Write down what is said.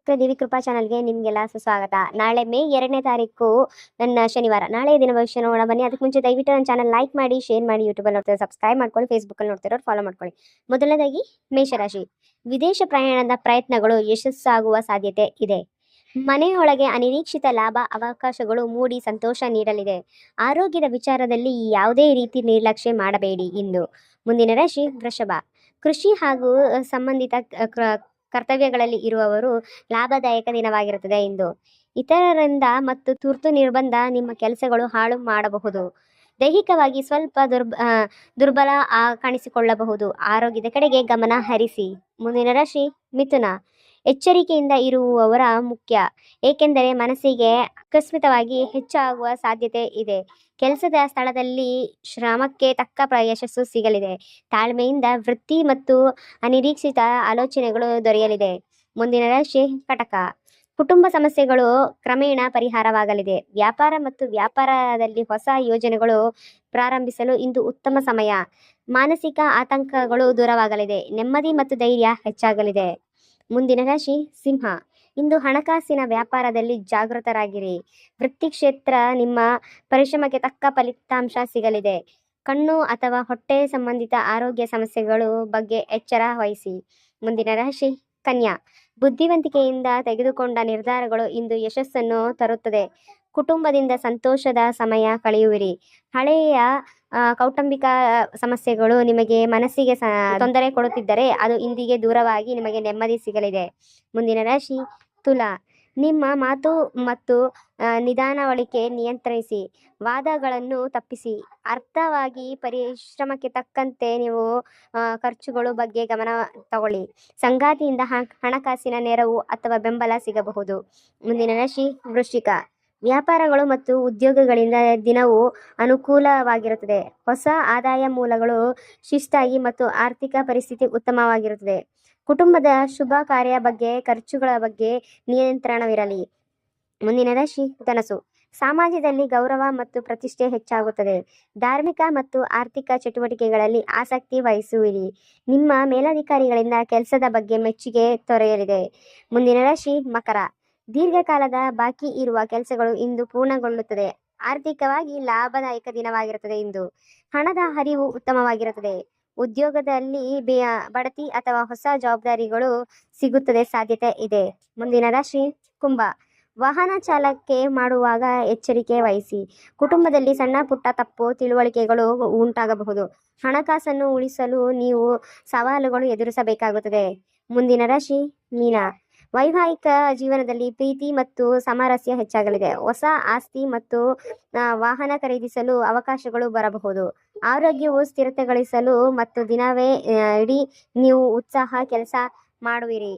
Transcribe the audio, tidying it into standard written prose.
ದೇವಿ ಕೃಪಾ ಚಾನಲ್ಗೆ ನಿಮಗೆಲ್ಲ ಸುಸ್ವಾಗತ. ನಾಳೆ ಮೇ 2ನೇ ತಾರೀಕು ನನ್ನ ಶನಿವಾರ. ನಾಳೆ ದಿನ ಭವಿಷ್ಯ ನೋಡೋಣ ಬನ್ನಿ. ಅದಕ್ಕೆ ಮುಂಚೆ ದಯವಿಟ್ಟು ನನ್ನ ಚಾನಲ್ ಲೈಕ್ ಮಾಡಿ, ಶೇರ್ ಮಾಡಿ, ಯೂಟ್ಯೂಬಲ್ಲಿ ನೋಡ್ತಾರೆ ಸಬ್ಸ್ಕ್ರೈಬ್ ಮಾಡ್ಕೊಳ್ಳಿ, ಫೇಸ್ಬುಕ್ಕಲ್ಲಿ ನೋಡ್ತಿರೋರು ಫಾಲೋ ಮಾಡ್ಕೊಳ್ಳಿ. ಮೊದಲನೇದಾಗಿ ಮೇಷರಾಶಿ. ವಿದೇಶ ಪ್ರಯಾಣದ ಪ್ರಯತ್ನಗಳು ಯಶಸ್ಸಾಗುವ ಸಾಧ್ಯತೆ ಇದೆ. ಮನೆಯೊಳಗೆ ಅನಿರೀಕ್ಷಿತ ಲಾಭ ಅವಕಾಶಗಳು ಮೂಡಿ ಸಂತೋಷ ನೀಡಲಿದೆ. ಆರೋಗ್ಯದ ವಿಚಾರದಲ್ಲಿ ಯಾವುದೇ ರೀತಿ ನಿರ್ಲಕ್ಷ್ಯ ಮಾಡಬೇಡಿ ಇಂದು. ಮುಂದಿನ ರಾಶಿ ವೃಷಭ. ಕೃಷಿ ಹಾಗೂ ಸಂಬಂಧಿತ ಕರ್ತವ್ಯಗಳಲ್ಲಿ ಇರುವವರು ಲಾಭದಾಯಕ ದಿನವಾಗಿರುತ್ತದೆ ಇಂದು. ಇತರರಿಂದ ಮತ್ತು ತುರ್ತು ನಿರ್ಬಂಧ ನಿಮ್ಮ ಕೆಲಸಗಳು ಹಾಳು ಮಾಡಬಹುದು. ದೈಹಿಕವಾಗಿ ಸ್ವಲ್ಪ ದುರ್ಬಲ ಕಾಣಿಸಿಕೊಳ್ಳಬಹುದು. ಆರೋಗ್ಯದ ಕಡೆಗೆ ಗಮನ ಹರಿಸಿ. ಮುಂದಿನ ರಾಶಿ ಮಿಥುನ. ಎಚ್ಚರಿಕೆಯಿಂದ ಇರುವವರ ಮುಖ್ಯ, ಏಕೆಂದರೆ ಮನಸ್ಸಿಗೆ ಆಕಸ್ಮಿಕವಾಗಿ ಹೆಚ್ಚಾಗುವ ಸಾಧ್ಯತೆ ಇದೆ. ಕೆಲಸದ ಸ್ಥಳದಲ್ಲಿ ಶ್ರಮಕ್ಕೆ ತಕ್ಕ ಯಶಸ್ಸು ಸಿಗಲಿದೆ. ತಾಳ್ಮೆಯಿಂದ ವೃತ್ತಿ ಮತ್ತು ಅನಿರೀಕ್ಷಿತ ಆಲೋಚನೆಗಳು ದೊರೆಯಲಿದೆ. ಮುಂದಿನ ರಾಶಿ ಕಟಕ. ಕುಟುಂಬ ಸಮಸ್ಯೆಗಳು ಕ್ರಮೇಣ ಪರಿಹಾರವಾಗಲಿದೆ. ವ್ಯಾಪಾರ ಮತ್ತು ವ್ಯಾಪಾರದಲ್ಲಿ ಹೊಸ ಯೋಜನೆಗಳು ಪ್ರಾರಂಭಿಸಲು ಇಂದು ಉತ್ತಮ ಸಮಯ. ಮಾನಸಿಕ ಆತಂಕಗಳು ದೂರವಾಗಲಿದೆ. ನೆಮ್ಮದಿ ಮತ್ತು ಧೈರ್ಯ ಹೆಚ್ಚಾಗಲಿದೆ. ಮುಂದಿನ ರಾಶಿ ಸಿಂಹ. ಇಂದು ಹಣಕಾಸಿನ ವ್ಯಾಪಾರದಲ್ಲಿ ಜಾಗೃತರಾಗಿರಿ. ವೃತ್ತಿ ಕ್ಷೇತ್ರ ನಿಮ್ಮ ಪರಿಶ್ರಮಕ್ಕೆ ತಕ್ಕ ಫಲಿತಾಂಶ ಸಿಗಲಿದೆ. ಕಣ್ಣು ಅಥವಾ ಹೊಟ್ಟೆ ಸಂಬಂಧಿತ ಆರೋಗ್ಯ ಸಮಸ್ಯೆಗಳು ಬಗ್ಗೆ ಎಚ್ಚರ ವಹಿಸಿ. ಮುಂದಿನ ರಾಶಿ ಕನ್ಯಾ. ಬುದ್ಧಿವಂತಿಕೆಯಿಂದ ತೆಗೆದುಕೊಂಡ ನಿರ್ಧಾರಗಳು ಇಂದು ಯಶಸ್ಸನ್ನು ತರುತ್ತದೆ. ಕುಟುಂಬದಿಂದ ಸಂತೋಷದ ಸಮಯ ಕಳೆಯುವಿರಿ. ಹಳೆಯ ಕೌಟುಂಬಿಕ ಸಮಸ್ಯೆಗಳು ನಿಮಗೆ ಮನಸ್ಸಿಗೆ ತೊಂದರೆ ಕೊಡುತ್ತಿದ್ದರೆ ಅದು ಇಂದಿಗೆ ದೂರವಾಗಿ ನಿಮಗೆ ನೆಮ್ಮದಿ ಸಿಗಲಿದೆ. ಮುಂದಿನ ರಾಶಿ ತುಲಾ. ನಿಮ್ಮ ಮಾತು ಮತ್ತು ನಿಧಾನವಳಿಕೆ ನಿಯಂತ್ರಿಸಿ. ವಾದಗಳನ್ನು ತಪ್ಪಿಸಿ. ಅರ್ಥವಾಗಿ ಪರಿಶ್ರಮಕ್ಕೆ ತಕ್ಕಂತೆ ನೀವು ಖರ್ಚುಗಳು ಬಗ್ಗೆ ಗಮನ ತಗೊಳ್ಳಿ. ಸಂಗಾತಿಯಿಂದ ಹಣಕಾಸಿನ ನೆರವು ಅಥವಾ ಬೆಂಬಲ ಸಿಗಬಹುದು. ಮುಂದಿನ ರಾಶಿ ವೃಶ್ಚಿಕ. ವ್ಯಾಪಾರಗಳು ಮತ್ತು ಉದ್ಯೋಗಗಳಿಂದ ದಿನವು ಅನುಕೂಲವಾಗಿರುತ್ತದೆ. ಹೊಸ ಆದಾಯ ಮೂಲಗಳು ಶಿಸ್ತಾಗಿ ಮತ್ತು ಆರ್ಥಿಕ ಪರಿಸ್ಥಿತಿ ಉತ್ತಮವಾಗಿರುತ್ತದೆ. ಕುಟುಂಬದ ಶುಭ ಕಾರ್ಯ ಬಗ್ಗೆ ಖರ್ಚುಗಳ ಬಗ್ಗೆ ನಿಯಂತ್ರಣವಿರಲಿ. ಮುಂದಿನ ರಾಶಿ ಧನಸ್ಸು. ಸಮಾಜದಲ್ಲಿ ಗೌರವ ಮತ್ತು ಪ್ರತಿಷ್ಠೆ ಹೆಚ್ಚಾಗುತ್ತದೆ. ಧಾರ್ಮಿಕ ಮತ್ತು ಆರ್ಥಿಕ ಚಟುವಟಿಕೆಗಳಲ್ಲಿ ಆಸಕ್ತಿ ವಹಿಸುವಿರಿ. ನಿಮ್ಮ ಮೇಲಧಿಕಾರಿಗಳಿಂದ ಕೆಲಸದ ಬಗ್ಗೆ ಮೆಚ್ಚುಗೆ ದೊರೆಯಲಿದೆ. ಮುಂದಿನ ರಾಶಿ ಮಕರ. ದೀರ್ಘಕಾಲದ ಬಾಕಿ ಇರುವ ಕೆಲಸಗಳು ಇಂದು ಪೂರ್ಣಗೊಳ್ಳುತ್ತದೆ. ಆರ್ಥಿಕವಾಗಿ ಲಾಭದಾಯಕ ದಿನವಾಗಿರುತ್ತದೆ ಇಂದು. ಹಣದ ಹರಿವು ಉತ್ತಮವಾಗಿರುತ್ತದೆ. ಉದ್ಯೋಗದಲ್ಲಿ ಬಡ್ತಿ ಅಥವಾ ಹೊಸ ಜವಾಬ್ದಾರಿಗಳು ಸಿಗುತ್ತದೆ ಸಾಧ್ಯತೆ ಇದೆ. ಮುಂದಿನ ರಾಶಿ ಕುಂಭ. ವಾಹನ ಚಾಲನೆ ಮಾಡುವಾಗ ಎಚ್ಚರಿಕೆ ವಹಿಸಿ. ಕುಟುಂಬದಲ್ಲಿ ಸಣ್ಣ ಪುಟ್ಟ ತಪ್ಪು ತಿಳುವಳಿಕೆಗಳು ಉಂಟಾಗಬಹುದು. ಹಣಕಾಸನ್ನು ಉಳಿಸಲು ನೀವು ಸವಾಲುಗಳು ಎದುರಿಸಬೇಕಾಗುತ್ತದೆ. ಮುಂದಿನ ರಾಶಿ ಮೀನ. ವೈವಾಹಿಕ ಜೀವನದಲ್ಲಿ ಪ್ರೀತಿ ಮತ್ತು ಸಾಮರಸ್ಯ ಹೆಚ್ಚಾಗಲಿದೆ. ಹೊಸ ಆಸ್ತಿ ಮತ್ತು ವಾಹನ ಖರೀದಿಸಲು ಅವಕಾಶಗಳು ಬರಬಹುದು. ಆರೋಗ್ಯವು ಸ್ಥಿರತೆಗೊಳಿಸಲು ಮತ್ತು ದಿನವೇ ಇಡೀ ನೀವು ಉತ್ಸಾಹ ಕೆಲಸ ಮಾಡುವಿರಿ.